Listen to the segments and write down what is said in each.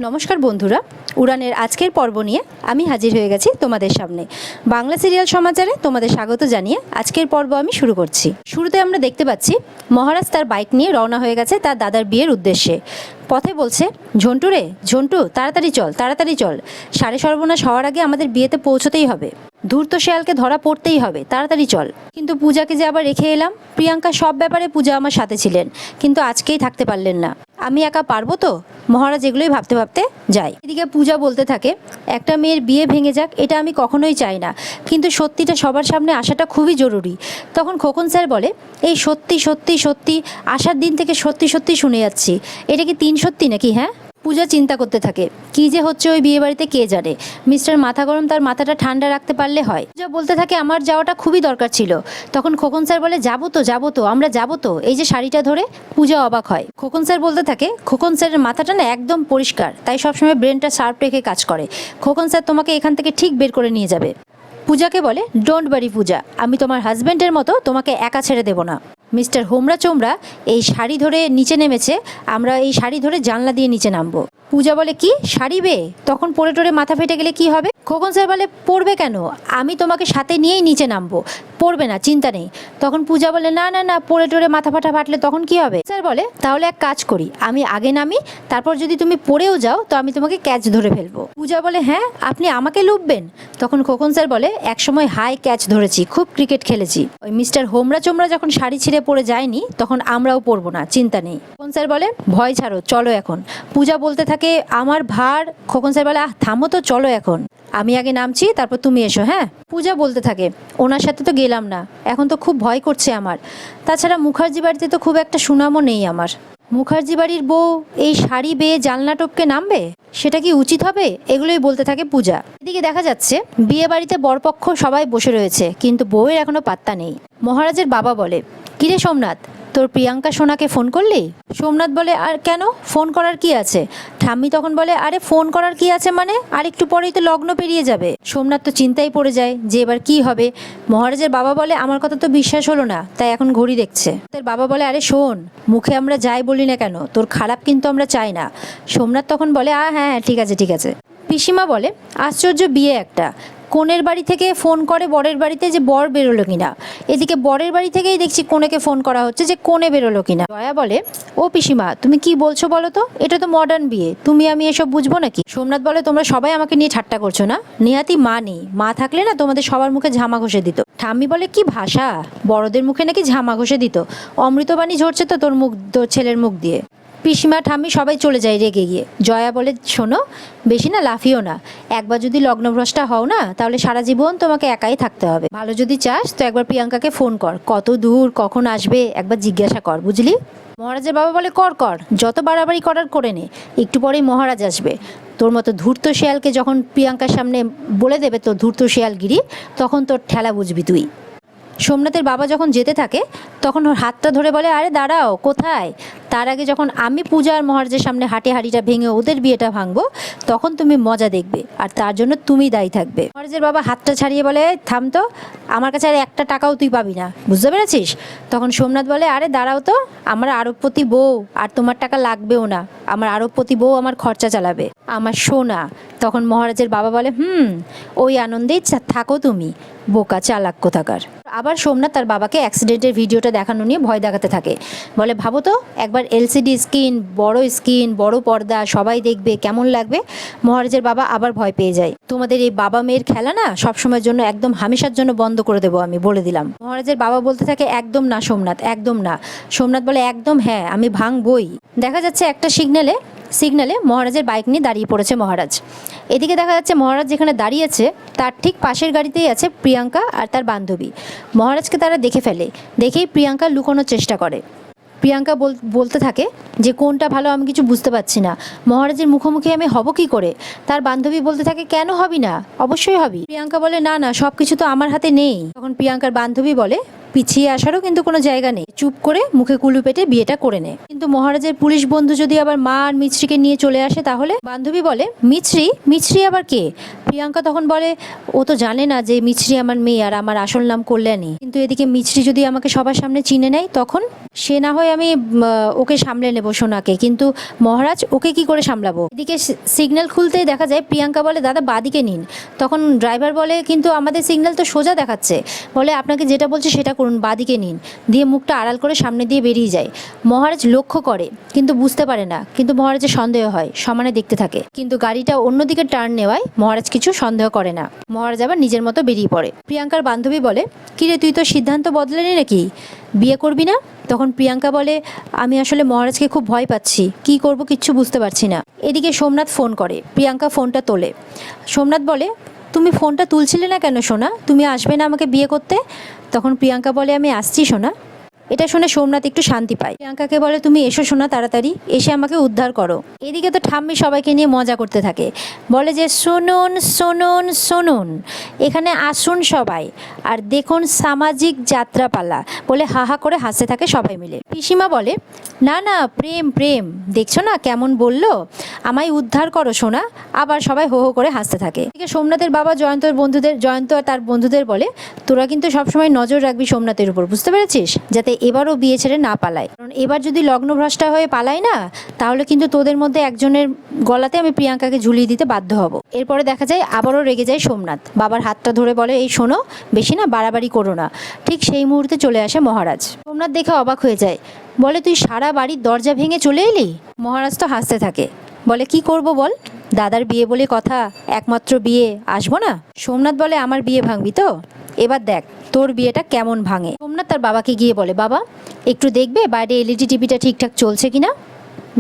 নমস্কার বন্ধুরা, উড়ানের আজকের পর্ব নিয়ে আমি হাজির হয়ে গেছি তোমাদের সামনে। বাংলা সিরিয়াল সমাচারে তোমাদের স্বাগত জানিয়ে আজকের পর্ব আমি শুরু করছি। শুরুতে আমরা দেখতে পাচ্ছি মহারাজ তার বাইক নিয়ে রওনা হয়ে গেছে তার দাদার বিয়ের উদ্দেশ্যে। পথে বলছে, ঝন্টু রে ঝন্টু, তাড়াতাড়ি চল তাড়াতাড়ি চল, সাড়ে সর্বনাশ হওয়ার আগে আমাদের বিয়েতে পৌঁছতেই হবে, ধূর্ত শেয়ালকে ধরা পড়তেই হবে, তাড়াতাড়ি চল। কিন্তু পূজাকে যে আবার রেখে এলাম। প্রিয়াঙ্কা সব ব্যাপারে পূজা আমার সাথে ছিলেন, কিন্তু আজকেই থাকতে পারলেন না। আমি একা পারবো তো? মহারাজ এগুলোই ভাবতে ভাবতে যায়। এদিকে পূজা বলতে থাকে, একটা মেয়ের বিয়ে ভেঙে যাক এটা আমি কখনোই চাই না, কিন্তু সত্যিটা সবার সামনে আসাটা খুবই জরুরি। তখন খোকন স্যার বলে, এই সত্যি সত্যি সত্যি আসার দিন থেকে সত্যি সত্যি শুনে যাচ্ছি, এটা কি 3 সত্যি নাকি? হ্যাঁ। পূজা চিন্তা করতে থাকে, কি যে হচ্ছে ওই বিয়ে বাড়িতে কে জানে। মিস্টার মাথা গরম তার মাথাটা ঠান্ডা রাখতে পারলে হয়। পূজা বলতে থাকে, আমার যাওয়াটা খুবই দরকার ছিল। তখন খোকন স্যার বলে, যাবো তো আমরা যাবো তো, এই যে শাড়িটা ধরে। পূজা অবাক হয়। খোকন স্যার বলতে থাকে, খোকন স্যারের মাথাটা না একদম পরিষ্কার, তাই সবসময় ব্রেনটা শার্প রেখে কাজ করে। খোকন স্যার তোমাকে এখান থেকে ঠিক বের করে নিয়ে যাবে। পূজাকে বলে, ডোন্ট ওয়ারি পূজা, আমি তোমার হাজব্যান্ডের মতো তোমাকে একা ছেড়ে দেবো না। মিস্টার হোমরা চোমরা এই শাড়ি ধরে নিচে নেমেছে, আমরা এই শাড়ি ধরে জানলা দিয়ে নিচে নামবো। পূজা বলে, কি শাড়ি বে? তখন পড়ে টরে মাথা ফেটে গেলে কি হবে? খোকন স্যার বলে, পড়বে কেন, আমি তোমাকে সাথে নিয়েই নিচে নামবো, পড়বে না, চিন্তা নেই। তখন পূজা বলে, না না না, পড়ে টরে মাথা ফাটলে তখন কি হবে? স্যার বলে, তাহলে এক কাজ করি, আমি আগে নামি, তারপর যদি তুমি পড়েও যাও তো আমি তোমাকে ক্যাচ ধরে ফেলবো। পূজা বলে, হ্যাঁ আপনি আমাকে লুববেন? তখন খোকন স্যার বলে, একসময় হাই ক্যাচ ধরেছি, খুব ক্রিকেট খেলেছি। ওই মিস্টার হোমরা চোমরা যখন শাড়ি ছিঁড়ে পড়ে যায়নি তখন আমরাও পড়বো না, চিন্তা নেই। খোকন স্যার বলে, ভয় ছাড়ো, চলো এখন। পূজা বলতে থাকে, আমার ভার। খোকন স্যার বলে, থামো তো, চলো এখন, আমি আগে নামছি, তারপর তুমি এসো। হ্যাঁ। পূজা বলতে থাকে, ওনার সাথে তো গেলাম না, এখন তো খুব ভয় করছে আমার। তাছাড়া মুখার্জি বাড়িতে তো খুব একটা সুনামও নেই আমার। মুখার্জি বাড়ির বউ এই শাড়ি বেয়ে জানলা টপকে নামবে, সেটা কি উচিত হবে? এগুলোই বলতে থাকে পূজা। এদিকে দেখা যাচ্ছে বিয়ে বাড়িতে বরপক্ষ সবাই বসে রয়েছে, কিন্তু বউয়ের এখনো পাত্তা নেই। মহারাজের বাবা বলে, কিরে সোমনাথ, তোর প্রিয়াঙ্কা সোনাকে ফোন করলি? সোমনাথ বলে, আর কেন, ফোন করার কি আছে? ঠাম্মি তখন বলে, আরে ফোন করার কি আছে মানে, আর একটু পরেই তো লগ্ন পেরিয়ে যাবে। সোমনাথ তো চিন্তায় পড়ে যায় যে এবার কি হবে। মহারাজের বাবা বলে, আমার কথা তো বিশ্বাস হলো না, তাই এখন ঘড়ি দেখছে। তোর বাবা বলে, আরে শোন, মুখে আমরা যাই বলি না কেন, তোর খারাপ কিন্তু আমরা চাই না। সোমনাথ তখন বলে, হ্যাঁ ঠিক আছে ঠিক আছে। পিসিমা বলে, আশ্চর্য বিয়ে একটা, কনের বাড়ি থেকে ফোন করে বরের বাড়িতে যে বর বেরোলো কিনা, এদিকে বরের বাড়ি থেকেই দেখছি কনেকে ফোন করা হচ্ছে যে কনে বেরোলো কিনা। জয়া বলে, ও পিসিমা তুমি কি বলছো বলো তো, এটা তো মডার্ন বিয়ে, তুমি আমি এসব বুঝবো নাকি? সোমনাথ বলে, তোমরা সবাই আমাকে নিয়ে ঠাট্টা করছো না? নিহাতি মা নেই, মা থাকলে না তোমাদের সবার মুখে ঝামা ঘষে দিত। ঠাম্মি বলে, কি ভাষা, বড়দের মুখে নাকি ঝামা ঘষে দিত, অমৃতবাণী ঝরছে তো তোর ছেলের মুখ দিয়ে। পিসিমা ঠাম্মি সবাই চলে যায় রেগে গিয়ে। জয়া বলে, শোনো, বেশি না লাফিও না, একবার যদি লগ্নভ্রষ্টা হও না তাহলে সারা জীবন তোমাকে একাই থাকতে হবে। ভালো যদি চাস তো একবার প্রিয়াঙ্কাকে ফোন কর, কত দূর কখন আসবে একবার জিজ্ঞাসা কর, বুঝলি? মহারাজের বাবা বলে, কর, যত বাড়াবাড়ি করার করে নে, একটু পরেই মহারাজ আসবে। তোর মতো ধূর্ত শেয়ালকে যখন প্রিয়াঙ্কার সামনে বলে দেবে তোর ধূর্ত শেয়ালগিরি, তখন তোর ঠেলা বুঝবি তুই। সোমনাথের বাবা যখন যেতে থাকে তখন ওর হাতটা ধরে বলে, আরে দাঁড়াও, কোথায়? তার আগে যখন আমি পূজা আর মহারাজের সামনে হাঁড়িটা ভেঙে ওদের বিয়েটা ভাঙবো, তখন তুমি মজা দেখবে, আর তার জন্য তুমি দায়ী থাকবে। মহারাজের বাবা হাতটা ছাড়িয়ে বলে, থাম তো, আমার কাছে আর একটা টাকাও তুই পাবি না, বুঝতে পেরেছিস? তখন সোমনাথ বলে, আরে দাঁড়াও তো, আমার আরবপতি বউ, আর তোমার টাকা লাগবেও না, আমার আরবপতি বউ আমার খরচা চালাবে, আমার সোনা। তখন মহারাজের বাবা বলে, ওই আনন্দেই থাকো তুমি, বোকা চালাক কোথাকার। আবার সোমনাথ তার বাবাকে অ্যাক্সিডেন্টের ভিডিওটা দেখানো নিয়ে ভয় দেখাতে থাকে। বলে, ভাবো তো, একবার এলসিডি স্ক্রিন, বড় পর্দা, সবাই দেখবে, কেমন লাগবে? মহারাজের বাবা আবার ভয় পেয়ে যায়। তোমাদের এই বাবা মেয়ের খেলা না সবসময়ের জন্য একদম হামেশার জন্য বন্ধ করে দেবো, আমি বলে দিলাম। মহারাজের বাবা বলতে থাকে, একদম না সোমনাথ, একদম না। সোমনাথ বলে, একদম হ্যাঁ, আমি ভাঙবই। দেখা যাচ্ছে একটা সিগনালে মহারাজের বাইক নিয়ে দাঁড়িয়ে পড়েছে মহারাজ। এদিকে দেখা যাচ্ছে মহারাজ যেখানে দাঁড়িয়েছে তার ঠিক পাশের গাড়িতেই আছে প্রিয়াঙ্কা আর তার বান্ধবী। মহারাজকে তারা দেখে ফেলে, দেখেই প্রিয়াঙ্কা লুকোনোর চেষ্টা করে। প্রিয়াঙ্কা বলতে থাকে যে কোনটা ভালো আমি কিছু বুঝতে পারছি না, মহারাজের মুখোমুখি আমি হব কি করে? তার বান্ধবী বলতে থাকে, কেন হবি না, অবশ্যই হবি। প্রিয়াঙ্কা বলে, না সব কিছু তো আমার হাতে নেই। তখন প্রিয়াঙ্কার বান্ধবী বলে, পিছিয়ে আসারও কিন্তু কোনো জায়গা নেই, চুপ করে মুখে কুলু পেটে বিয়েটা করে নে। কিন্তু মহারাজের পুলিশ বন্ধু যদি আবার মা আর মিছরিকে নিয়ে চলে আসে তাহলে? বান্ধবী বলে মিছরি আবার কে? প্রিয়াঙ্কা তখন বলে ও তো জানে না যে মিছরি আমার মেয়ে আর আমার আসল নাম কল্যাণী। কিন্তু এদিকে মিছরি যদি আমাকে সবার সামনে চিনে নেয় তখন? সে না হয় আমি ওকে সামলে নেবো সোনাকে, কিন্তু মহারাজ ওকে কি করে সামলাবো? এদিকে সিগন্যাল খুলতেই দেখা যায় প্রিয়াঙ্কা বলে দাদা বাদিকে নিন। তখন ড্রাইভার বলে কিন্তু আমাদের সিগন্যাল তো সোজা দেখাচ্ছে। বলে আপনাকে যেটা বলছে সেটা করুন, বাদিকে নিন। দিয়ে মুখটা আড়াল করে সামনে দিয়ে বেরিয়ে যায়। মহারাজ লক্ষ্য করে কিন্তু বুঝতে পারে না, কিন্তু মহারাজের সন্দেহ হয়, সমানে দেখতে থাকে। কিন্তু গাড়িটা অন্যদিকে টার্ন নেওয়ায় মহারাজ কিছু সন্দেহ করে না। মহারাজ আবার নিজের মতো বেরিয়ে পড়ে। প্রিয়াঙ্কার বান্ধবী বলে কিরে তুই তো সিদ্ধান্ত বদলালি নাকি, বিয়ে করবি না? তখন প্রিয়াঙ্কা বলে আমি আসলে মহারাজকে খুব ভয় পাচ্ছি, কি করব কিচ্ছু বুঝতে পারছি না। এদিকে সোমনাথ ফোন করে, প্রিয়াঙ্কা ফোনটা তোলে। সোমনাথ বলে তুমি ফোনটা তুলছিলে না কেন সোনা, তুমি আসবে না আমাকে বিয়ে করতে? তখন প্রিয়াঙ্কা বলে আমি আসছি সোনা। এটা শুনে সোমনাথ একটু শান্তি পায়। প্রিয়াঙ্কাকে বলে তুমি এসো সোনা, তাড়াতাড়ি এসে আমাকে উদ্ধার করো। এদিকে তো ঠাম্মি সবাইকে নিয়ে মজা করতে থাকে, বলে যে শুনুন শুনুন শুনুন, এখানে আসুন সবাই আর দেখুন সামাজিক যাত্রাপালা, বলে হা হা করে হাসতে থাকে সবাই মিলে। পিসিমা বলে না না প্রেম প্রেম, দেখছো না কেমন বললো, আমায় উদ্ধার করো সোনা। আবার সবাই হো হো করে হাসতে থাকে। এদিকে সোমনাথের বাবা জয়ন্ত আর তার বন্ধুদের বলে তোরা কিন্তু সবসময় নজর রাখবি সোমনাথের উপর, বুঝতে পেরেছিস, যাতে এবারও বিয়ে ছেড়ে না পালায়। কারণ এবার যদি লগ্নভ্রষ্টা হয়ে পালায় না তাহলে কিন্তু তোদের মধ্যে একজনের গলাতে আমি প্রিয়াঙ্কাকে ঝুলিয়ে দিতে বাধ্য হব। এরপরে দেখা যায় আবারও রেগে যায় সোমনাথ, বাবার হাতটা ধরে বলে এই শোনো, বেশি না বাড়াবাড়ি করো না। ঠিক সেই মুহূর্তে চলে আসে মহারাজ। সোমনাথ দেখে অবাক হয়ে যায়, বলে তুই সারা বাড়ির দরজা ভেঙে চলে এলি? মহারাজ তো হাসতে থাকে, বলে কি করব বল, দাদার বিয়ে বলে কথা, একমাত্র বিয়ে, আসবো না? সোমনাথ বলে আমার বিয়ে ভাঙবি তো, এবার দেখ তোর বিয়েটা কেমন ভাঙে। সোমনাথ তার বাবাকে গিয়ে বলে বাবা একটু দেখবে বাইরে এলইডি টিভিটা ঠিকঠাক চলছে কিনা,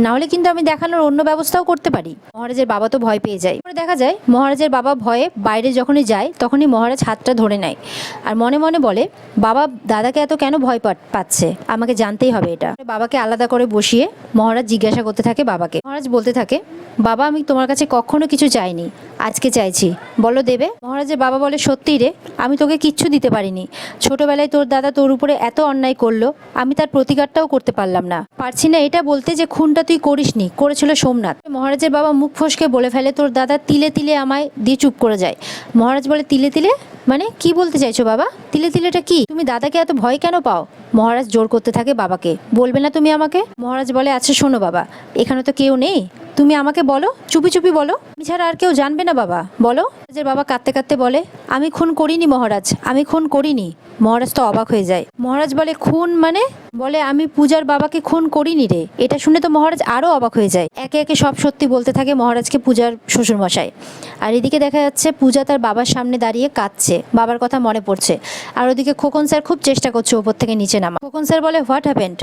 নাহলে কিন্তু আমি দেখানোর অন্য ব্যবস্থাও করতে পারি। মহারাজের বাবা তো ভয় পেয়ে যায়। পরে দেখা যায় মহারাজের বাবা ভয়ে বাইরে যখনই যায় তখনই মহারাজ হাতটা ধরে নেয় আর মনে মনে বলে বাবা দাদাকে এত কেন ভয় পাচ্ছে, আমাকে জানতেই হবে এটা। বাবাকে আলাদা করে বসিয়ে মহারাজ জিজ্ঞাসা করতে থাকে বাবাকে। মহারাজ বলতে থাকে বাবা আমি তোমার কাছে কখনো কিছু চাইনি, আজকে চাইছি, বলো দেবে? মহারাজের বাবা বলে সত্যি রে, আমি তোকে কিচ্ছু দিতে পারিনি। ছোটবেলায় তোর দাদা তোর উপরে এত অন্যায় করলো, আমি তার প্রতিকারটাও করতে পারলাম না। পারছি না এটা বলতে যে খুনটা তুই করিসনি, করেছিল সোমনাথ। মহারাজের বাবা মুখ ফসকে বলে ফেলে তোর দাদা তিলে তিলে আমায় দিয়ে চুপ করে যায়। মহারাজ বলে তিলে তিলে মানে কি বলতে চাইছো বাবা, তিলে তিলেটা কি? তুমি দাদাকে এত ভয় কেন পাও? মহারাজ জোর করতে থাকে বাবাকে, বলবে না তুমি আমাকে? মহারাজ বলে আচ্ছা শোনো বাবা, এখানে তো কেউ নেই, তুমি আমাকে বলো, চুপি চুপি বলো, আমি ছাড়া আর কেউ জানবে না বাবা, বলো। মহারাজের বাবা কাঁদতে কাঁদতে বলে আমি খুন করিনি মহারাজ, আমি খুন করিনি। মহারাজ তো অবাক হয়ে যায়। মহারাজ বলে খুন মানে? বলে আমি পূজার বাবাকে খুন করিনি রে। এটা শুনে তো মহারাজ আরও অবাক হয়ে যায়। একে একে সব সত্যি বলতে থাকে মহারাজকে পূজার শ্বশুরমশাই। আর এদিকে দেখা যাচ্ছে পূজা তার বাবার সামনে দাঁড়িয়ে কাঁদছে, বাবার কথা মনে পড়ছে। আর ওদিকে খোকন স্যার খুব চেষ্টা করছে ওপর থেকে নিচে নামা। খোকন স্যার বলে হোয়াট হ্যাপেন্ড,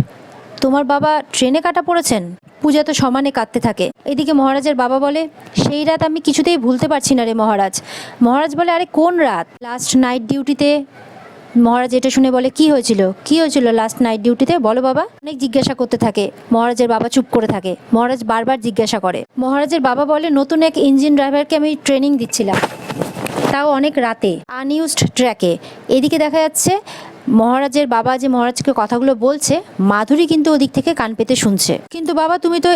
তোমার বাবা ট্রেনে কাটা পড়েছেন? পূজা তো সমানে কাঁদতে থাকে। এদিকে মহারাজের বাবা বলে সেই রাত আমি কিছুতেই ভুলতে পারছি না রে মহারাজ। মহারাজ বলে আরে কোন রাত? লাস্ট নাইট ডিউটিতে। মহারাজ এটা শুনে বলে কি হয়েছিল লাস্ট নাইট ডিউটিতে, বলো বাবা। অনেক জিজ্ঞাসা করতে থাকে, মহারাজের বাবা চুপ করে থাকে। মহারাজ বারবার জিজ্ঞাসা করে। মহারাজের বাবা বলে নতুন এক ইঞ্জিন ড্রাইভারকে আমি ট্রেনিং দিচ্ছিলাম, তাও অনেক রাতে, আনইউজড ট্র্যাকে। এদিকে দেখা যাচ্ছে মহারাজের বাবা যে মহারাজকে কথাগুলো বলছে, মাধুরী কিন্তু ওদিক থেকে কান পেতে শুনছে। কিন্তু বাবা তুমি তো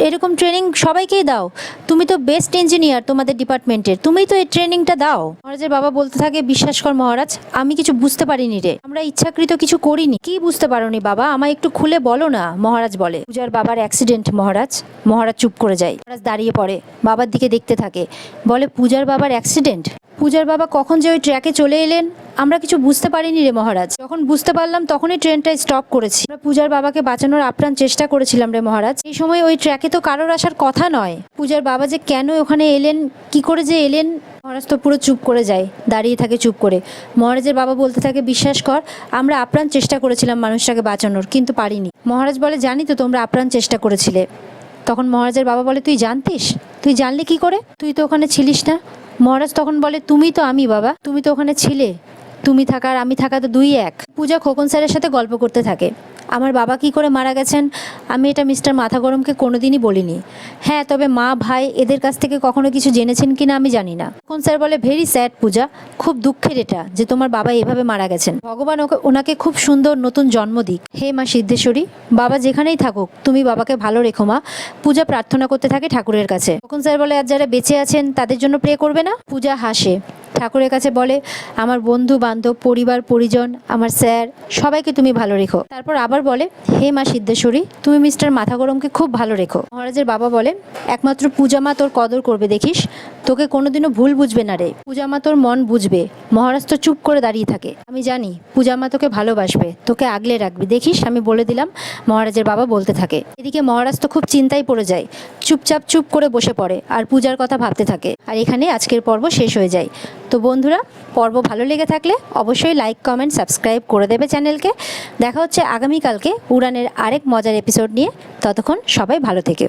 এরকম ট্রেনিং সবাইকেই দাও, তুমি তো বেস্ট ইঞ্জিনিয়ার তোমাদের ডিপার্টমেন্টের, তুমিই তো এই ট্রেনিংটা দাও। মহারাজের বাবা বলতে থাকে বিশ্বাস কর মহারাজ, আমি কিছু বুঝতে পারিনি রে, আমরা ইচ্ছাকৃত কিছু করিনি। কি বুঝতে পারোনি বাবা, আমায় একটু খুলে বলো না। মহারাজ বলে পূজার বাবার অ্যাক্সিডেন্ট মহারাজ। মহারাজ চুপ করে যায়। মহারাজ দাঁড়িয়ে পড়ে, বাবার দিকে দেখতে থাকে, বলে পূজার বাবার অ্যাক্সিডেন্ট? পূজার বাবা কখন যে ওই ট্র্যাকে চলে এলেন আমরা কিছু বুঝতে পারিনি রে মহারাজ। যখন বুঝতে পারলাম তখনই ট্রেনটা স্টপ করেছি। আমরা পূজার বাবাকে বাঁচানোর আপ্রাণ চেষ্টা করেছিলাম রে মহারাজ। এই সময় ওই ট্র্যাকে তো কারোর আসার কথা নয়। পূজার বাবা যে কেন ওখানে এলেন, কি করে যে এলেন, মহারাজ তো পুরো চুপ করে যায়, দাঁড়িয়ে থাকে চুপ করে। মহারাজের বাবা বলতে থাকে বিশ্বাস কর আমরা আপ্রাণ চেষ্টা করেছিলাম মানুষটাকে বাঁচানোর, কিন্তু পারিনি। মহারাজ বলে জানি তো তোমরা আপ্রাণ চেষ্টা করেছিলে। তখন মহারাজের বাবা বলে তুই জানতিস? তুই জানলি কি করে? তুই তো ওখানে ছিলিস না। মহারাজ তখন বলে তুমি তো আমি বাবা, তুমি তো ওখানে ছিলে, তুমি থাকা আর আমি থাকা তো দুই এক। পূজা খোকন স্যারের সাথে গল্প করতে থাকে আমার বাবা কি করে মারা গেছেন আমি এটা মিস্টার মাথা গরমকে কোনোদিনই বলিনি। হ্যাঁ, তবে মা ভাই এদের কাছ থেকে কখনো কিছু জেনেছেন কি না আমি জানি না। তখন স্যার বলে, ভেরি স্যাড পূজা, খুব দুঃখের এটা যে তোমার বাবা এভাবে মারা গেছেন। ভগবান ওনাকে খুব সুন্দর নতুন জন্ম দিক। হে মা সিদ্ধেশ্বরী, বাবা যেখানেই থাকুক তুমি বাবাকে ভালো রেখো মা। পূজা প্রার্থনা করতে থাকে ঠাকুরের কাছে। তখন স্যার বলে, আর যারা বেঁচে আছেন তাদের জন্য প্রে করবে না? পূজা হাসে, ঠাকুরের কাছে বলে, আমার বন্ধু বান্ধব পরিবার পরিজন আমার স্যার সবাইকে তুমি ভালো রেখো। তারপর আবার বলে, হে মা সিদ্ধেশ্বরী, তুমি মিস্টার মাথা গরমকে খুব ভালো রেখো। মহারাজের বাবা বলে, একমাত্র পূজা মা তোর কদর করবে দেখিস, তোকে কোনোদিনও ভুল বুঝবে না রে। পূজা মা তোর মন বুঝবে। মহারাজ তো চুপ করে দাঁড়িয়ে থাকে। আমি জানি পূজা মা তোকে ভালোবাসবে, তোকে আগলে রাখবে দেখিস, আমি বলে দিলাম। মহারাজের বাবা বলতে থাকে। এদিকে মহারাজ তো খুব চিন্তায় পড়ে যায়, চুপ করে বসে পড়ে আর পূজার কথা ভাবতে থাকে। আর এখানে আজকের পর্ব শেষ হয়ে যায়। তো বন্ধুরা, পর্ব ভালো লেগে থাকলে অবশ্যই লাইক কমেন্ট সাবস্ক্রাইব করে দেবে চ্যানেলকে। দেখা হচ্ছে আগামীকালকে উড়ানের আরেক মজার এপিসোড নিয়ে। ততক্ষণ সবাই ভালো থেকো।